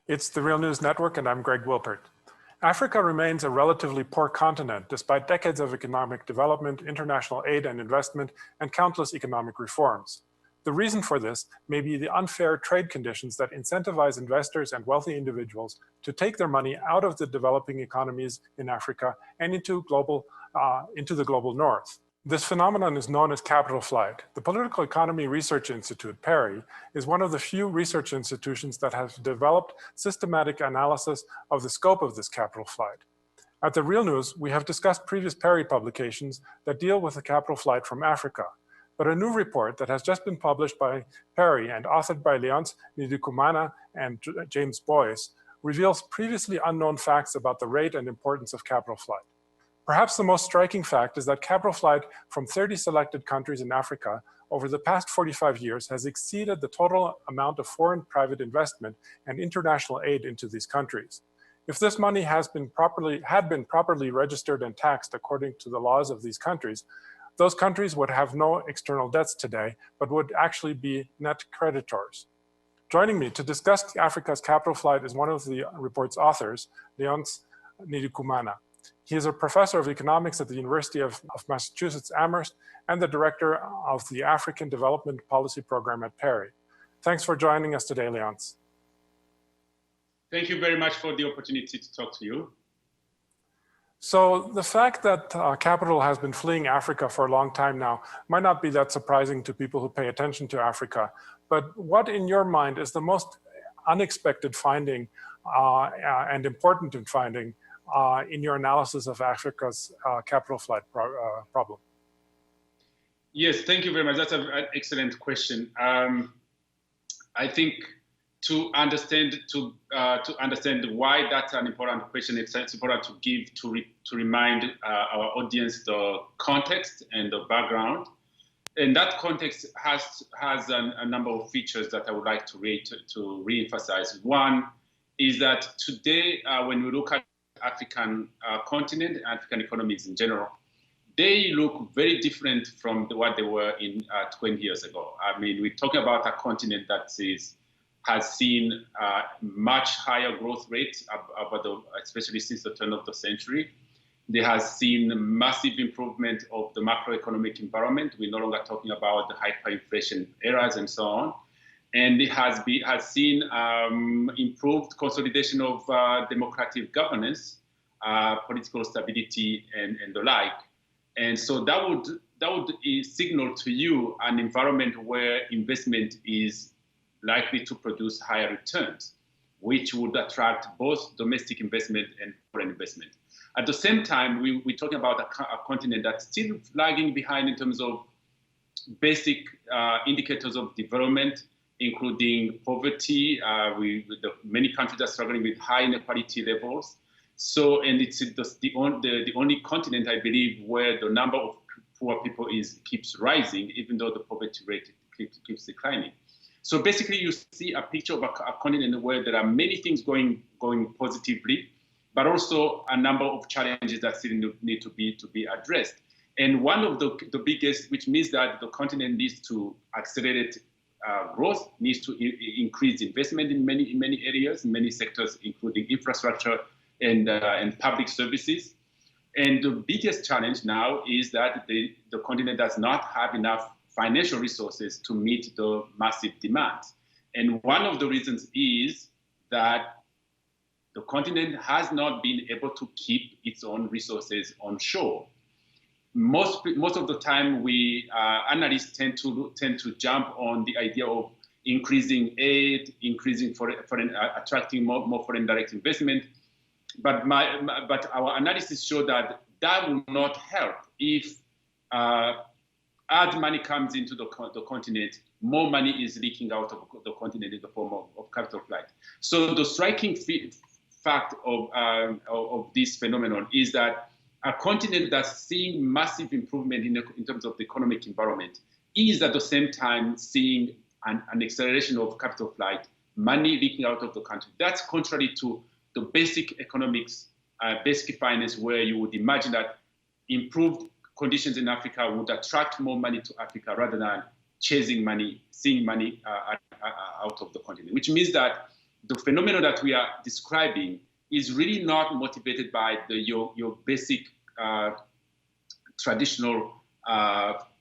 It's the Real News Network, and I'm Greg Wilpert. Africa remains a relatively poor continent despite decades of economic development, international aid and investment, and countless economic reforms. The reason for this may be the unfair trade conditions that incentivize investors and wealthy individuals to take their money out of the developing economies in Africa and into the global north. This phenomenon is known as capital flight. The Political Economy Research Institute, PERI, is one of the few research institutions that has developed systematic analysis of the scope of this capital flight. At the Real News, we have discussed previous PERI publications that deal with the capital flight from Africa. But a new report that has just been published by PERI and authored by Leonce, Ndikumana, and James Boyce reveals previously unknown facts about the rate and importance of capital flight. Perhaps the most striking fact is that capital flight from 30 selected countries in Africa over the past 45 years has exceeded the total amount of foreign private investment and international aid into these countries. If this money had been properly registered and taxed according to the laws of these countries, those countries would have no external debts today, but would actually be net creditors. Joining me to discuss Africa's capital flight is one of the report's authors, Leonce Ndikumana. He is a professor of economics at the University of Massachusetts Amherst and the director of the African Development Policy Program at PERI. Thanks for joining us today, Leonce. Thank you very much for the opportunity to talk to you. So the fact that capital has been fleeing Africa for a long time now might not be that surprising to people who pay attention to Africa, but what in your mind is the most unexpected finding and important finding in your analysis of Africa's capital flight problem? Yes, thank you very much. That's an excellent question. I think to understand why that's an important question, it's important to remind our audience the context and the background. And that context has a number of features that I would like to re-emphasize. One is that today, when we look at African continent, African economies in general, they look very different from what they were in 20 years ago. I mean, we're talking about a continent that has seen much higher growth rates, especially since the turn of the century. They has seen massive improvement of the macroeconomic environment. We're no longer talking about the hyperinflation eras and so on. And it has seen improved consolidation of democratic governance, political stability, and the like. And so that would signal to you an environment where investment is likely to produce higher returns, which would attract both domestic investment and foreign investment. At the same time, we're talking about a continent that's still lagging behind in terms of basic indicators of development, including poverty. Many countries are struggling with high inequality levels. So, and it's the only continent, I believe, where the number of poor people keeps rising, even though the poverty rate keeps declining. So basically, you see a picture of a continent where there are many things going positively, but also a number of challenges that still need to be addressed. And one of the biggest, which means that the continent needs to accelerate growth, needs to increase investment in many areas, in many sectors, including infrastructure and public services. And the biggest challenge now is that the continent does not have enough financial resources to meet the massive demands. And one of the reasons is that the continent has not been able to keep its own resources onshore. Most of the time, analysts tend to jump on the idea of increasing aid, attracting more foreign direct investment. But our analysis show that will not help if as money comes into the continent, more money is leaking out of the continent in the form of capital flight. So the striking fact of this phenomenon is that a continent that's seeing massive improvement in terms of the economic environment is at the same time seeing an acceleration of capital flight, money leaking out of the country. That's contrary to the basic economics, basic finance, where you would imagine that improved conditions in Africa would attract more money to Africa rather than chasing money, seeing money out of the continent, which means that the phenomenon that we are describing is really not motivated by your basic traditional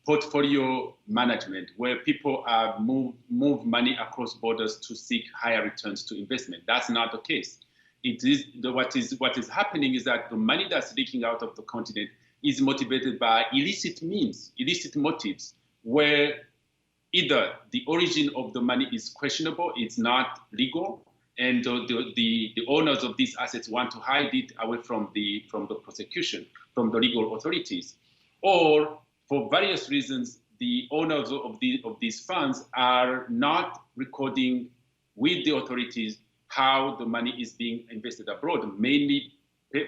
portfolio management, where people move money across borders to seek higher returns to investment. That's not the case. It is what is happening is that the money that's leaking out of the continent is motivated by illicit means, illicit motives, where either the origin of the money is questionable, it's not legal, and the owners of these assets want to hide it away from the prosecution, from the legal authorities, or for various reasons, the owners of these funds are not recording with the authorities how the money is being invested abroad, mainly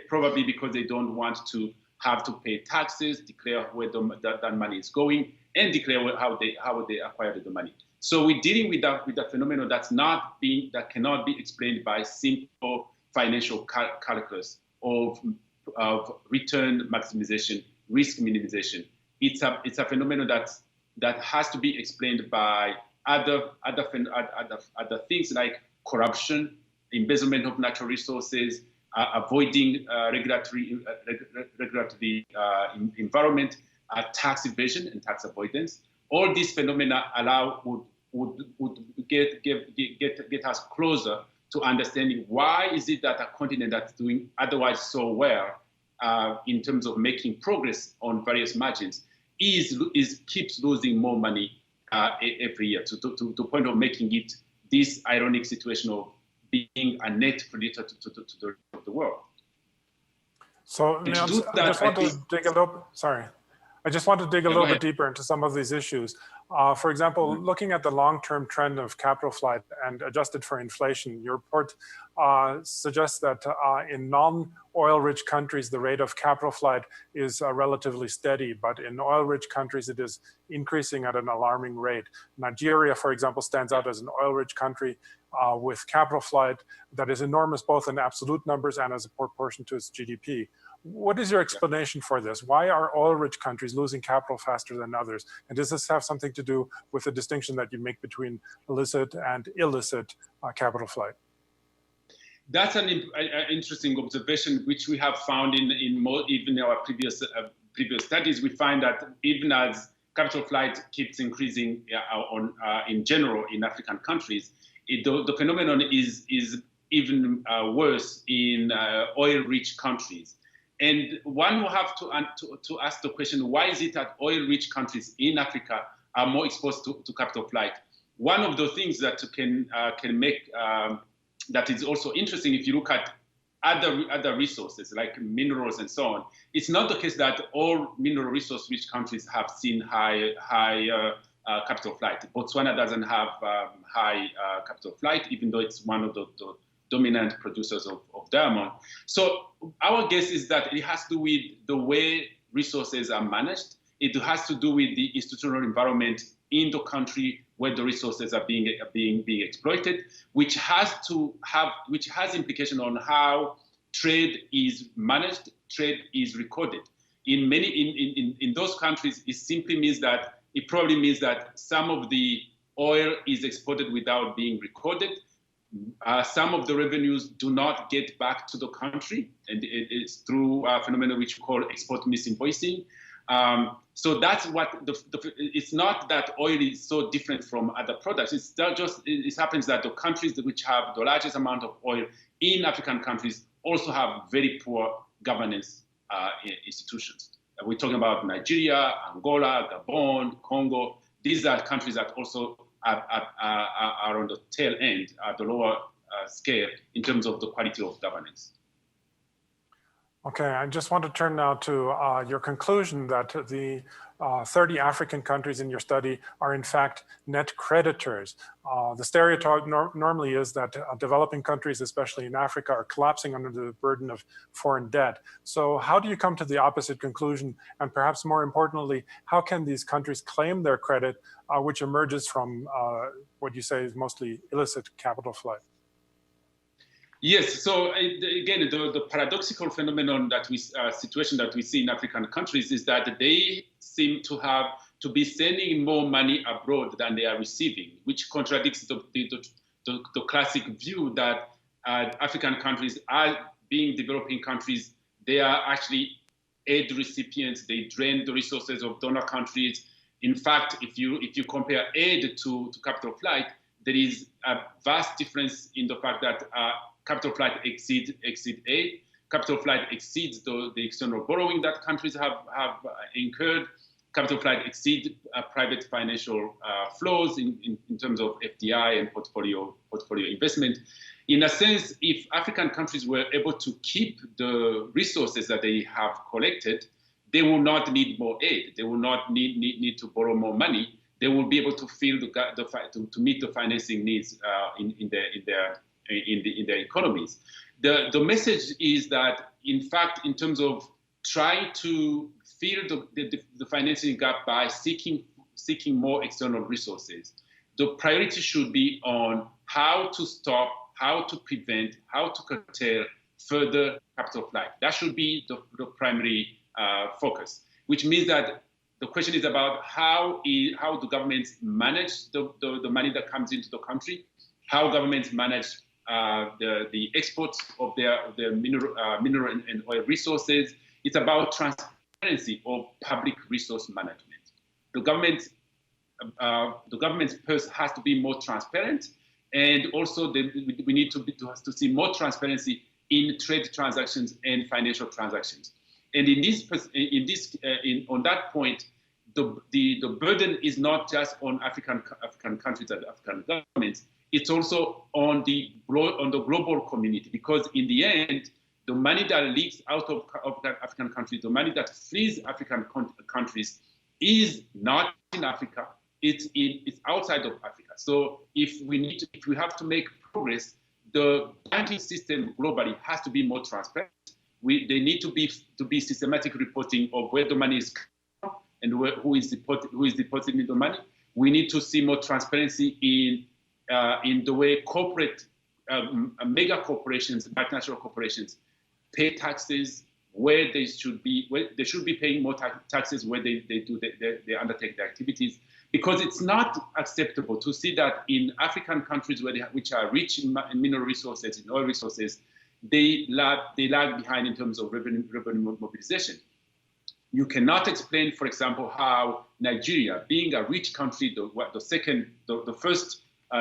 probably because they don't want to have to pay taxes, declare where that money is going, and declare how they acquired the money. So we're dealing with that phenomenon that cannot be explained by simple financial calculus of return maximization, risk minimization. It's a phenomenon that has to be explained by other things like corruption, embezzlement of natural resources, avoiding regulatory environment, tax evasion and tax avoidance. All these phenomena would get us closer to understanding why is it that a continent that's doing otherwise so well in terms of making progress on various margins keeps losing more money every year, to the point of making it this ironic situation of being a net creditor to the rest of the world. So Leonce, I just want to dig a little. Sorry, I just want to dig a little bit deeper into some of these issues. For example, looking at the long-term trend of capital flight and adjusted for inflation, your report suggests that in non-oil-rich countries, the rate of capital flight is relatively steady, but in oil-rich countries, it is increasing at an alarming rate. Nigeria, for example, stands out as an oil-rich country with capital flight that is enormous, both in absolute numbers and as a proportion to its GDP. What is your explanation for this? Why are oil-rich countries losing capital faster than others? And does this have something to do with the distinction that you make between illicit and illicit capital flight? That's an interesting observation, which we have found even our previous studies. We find that even as capital flight keeps increasing in general in African countries, the phenomenon is even worse in oil-rich countries. And one will have to ask the question, why is it that oil-rich countries in Africa are more exposed to capital flight? One of the things that can make that is also interesting, if you look at other resources like minerals and so on, it's not the case that all mineral resource-rich countries have seen high capital flight. Botswana doesn't have high capital flight, even though it's one of the dominant producers of diamond. So our guess is that it has to do with the way resources are managed. It has to do with the institutional environment in the country where the resources are being exploited, which has implication on how trade is managed, trade is recorded. In those countries, it probably means that some of the oil is exported without being recorded. Some of the revenues do not get back to the country, and it's through a phenomenon which we call export misinvoicing. So that's what it's not that oil is so different from other products. It happens that the countries which have the largest amount of oil in African countries also have very poor governance institutions. We're talking about Nigeria, Angola, Gabon, Congo. These are countries that also are on the tail end, at the lower scale in terms of the quality of governance. Okay, I just want to turn now to your conclusion that the 30 African countries in your study are in fact net creditors. The stereotype normally is that developing countries, especially in Africa, are collapsing under the burden of foreign debt. So how do you come to the opposite conclusion? And perhaps more importantly, how can these countries claim their credit, which emerges from what you say is mostly illicit capital flight? Yes. So again, the paradoxical phenomenon situation that we see in African countries is that they seem to be sending more money abroad than they are receiving, which contradicts the the classic view that African countries are being developing countries. They are actually aid recipients. They drain the resources of donor countries. In fact, if you compare aid to capital flight, there is a vast difference in the fact that capital flight exceeds aid. Capital flight exceeds the external borrowing that countries have incurred. Capital flight exceeds private financial flows in terms of FDI and portfolio investment. In a sense, if African countries were able to keep the resources that they have collected, they will not need more aid. They will not need to borrow more money. They will be able to fill to meet the financing needs in their economies. The message is that, in fact, in terms of trying to fill the financing gap by seeking more external resources, the priority should be on how to stop, how to prevent, how to curtail further capital flight. That should be the primary focus, which means that the question is about how do governments manage the money that comes into the country, how governments manage the exports of their mineral and oil resources. It's about transparency of public resource management. The government's purse has to be more transparent, and also we need to see more transparency in trade transactions and financial transactions. And on that point, the burden is not just on African countries and African governments. It's also on the global community, because in the end, the money that leaks out of African countries, the money that flees African countries, is not in Africa. It's outside of Africa. So if we have to make progress, the banking system globally has to be more transparent. They need to be systematic reporting of where the money is coming and who is depositing the money. We need to see more transparency in the way corporate mega corporations, multinational corporations, pay taxes, where they should be paying more taxes where they undertake their activities, because it's not acceptable to see that in African countries which are rich in mineral resources, in oil resources, they lag behind in terms of revenue mobilization. You cannot explain, for example, how Nigeria, being a rich country, the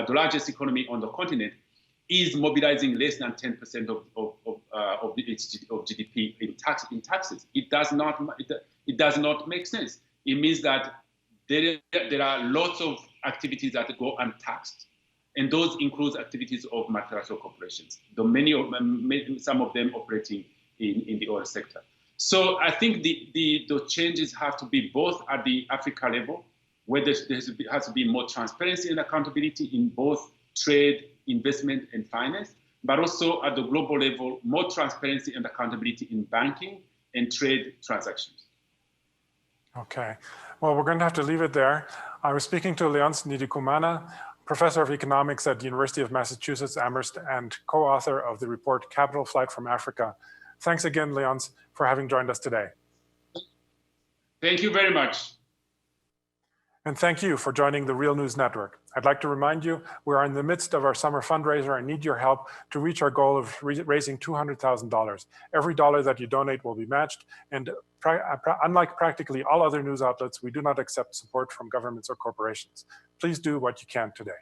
largest economy on the continent, is mobilizing less than 10% of GDP in taxes. It does not make sense. It means that there are lots of activities that go untaxed, and those include activities of multinational corporations. Some of them operating in the oil sector. So I think the changes have to be both at the Africa level, where there has to be more transparency and accountability in both trade, investment, and finance, but also at the global level, more transparency and accountability in banking and trade transactions. Okay, well, we're going to have to leave it there. I was speaking to Leonce Ndikumana, Professor of Economics at the University of Massachusetts Amherst and co-author of the report Capital Flight from Africa. Thanks again, Leonce, for having joined us today. Thank you very much. And thank you for joining the Real News Network. I'd like to remind you, we are in the midst of our summer fundraiser and need your help to reach our goal of raising $200,000. Every dollar that you donate will be matched, and unlike practically all other news outlets, we do not accept support from governments or corporations. Please do what you can today.